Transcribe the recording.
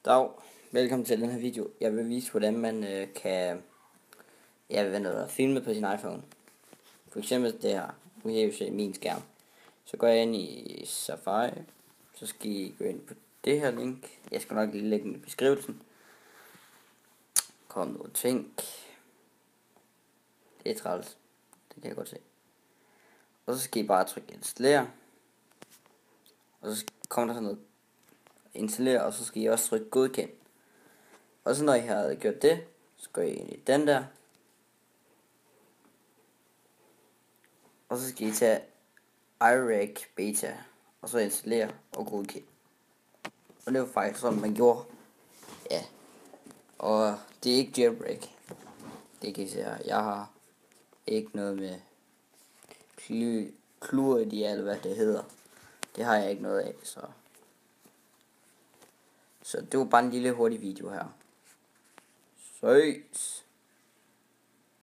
Dag, velkommen til den her video. Jeg vil vise, hvordan man kan filme på sin iPhone. For eksempel det her. Nu kan I jo se min skærm. Så går jeg ind i Safari. Så skal I gå ind på det her link. Jeg skal nok lige lægge den i beskrivelsen. Kom nu og tænk. Det er træls. Det kan jeg godt se. Og så skal I bare trykke installere. Og så kommer der sådan noget installere, og så skal I også trykke godkend. Og så når I har gjort det, så går I ind i den der. Og så skal I tage iRec Beta, og så installere og godkende. Og det var faktisk sådan, man gjorde. Ja. Og det er ikke jailbreak. Det kan I se her. Jeg har ikke noget med Cluedo, eller hvad det hedder. Det har jeg ikke noget af, så det var bare en lille hurtig video her. Søs.